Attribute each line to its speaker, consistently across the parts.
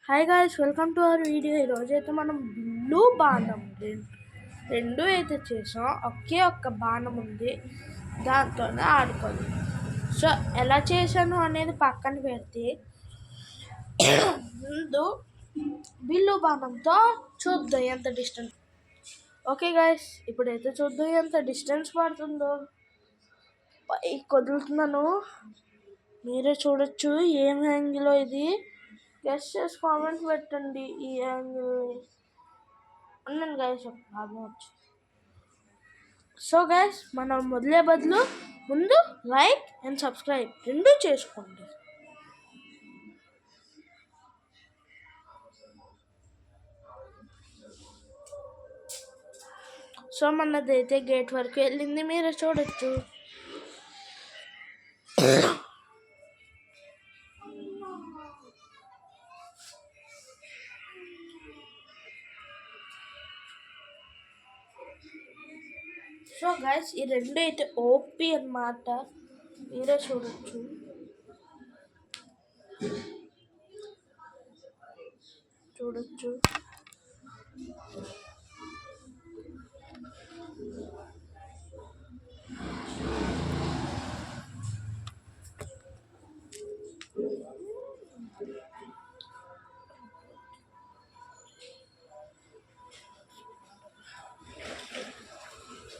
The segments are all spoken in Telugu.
Speaker 1: Hi guys, welcome to our video. ఈరోజు అయితే మనం బిల్లు బాణం రెండు అయితే చేసాం. ఒకే ఒక్క బాణం ఉంది, దాంతోనే ఆడుకోవాలి. సో ఎలా చేశాను అనేది పక్కన పెడితే ముందు బిల్లు బాణంతో చూద్దాం ఎంత డిస్టెన్స్. ఓకే గాయస్, ఇప్పుడైతే చూద్దాం ఎంత డిస్టెన్స్ పడుతుందో. పైకి వదులుతున్నాను, మీరే చూడొచ్చు ఏం యాంగిల్ ఇది. గెస్ చేసి కామెంట్ పెట్టండి. ఈ యాంగిల్ ఉండండి గైస్, రావచ్చు. సో గైస్, మనం మొదలే బదులు ముందు లైక్ అండ్ సబ్స్క్రైబ్ రెండు చేసుకోండి. సో మనదైతే గేట్ వరకు వెళ్ళింది, మీరే చూడొచ్చు. సో గైస్, ఈ రెండు అయితే ఓపీ అన్నమాట, మీరే చూడొచ్చు.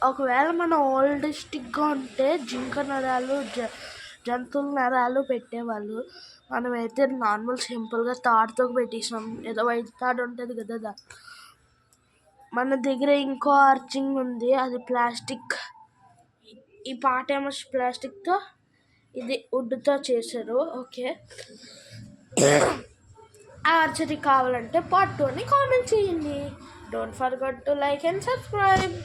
Speaker 1: ఒకవేళ మనం ఓల్డ్ స్టిక్గా ఉంటే జింక నరాలు జంతువుల నరాలు పెట్టేవాళ్ళు. మనమైతే నార్మల్ సింపుల్గా తాడుతో పెట్టేసాం. ఏదో వైట్ తాడు ఉంటుంది కదా, మన దగ్గర ఇంకో ఆర్చింగ్ ఉంది, అది ప్లాస్టిక్. ఈ పాట ఏమో ప్లాస్టిక్తో, ఇది వుడ్తో చేశారు. ఓకే, ఆర్చరీ కావాలంటే పార్ట్ 2 అని కామెంట్ చేయండి. Don't forget to like and subscribe.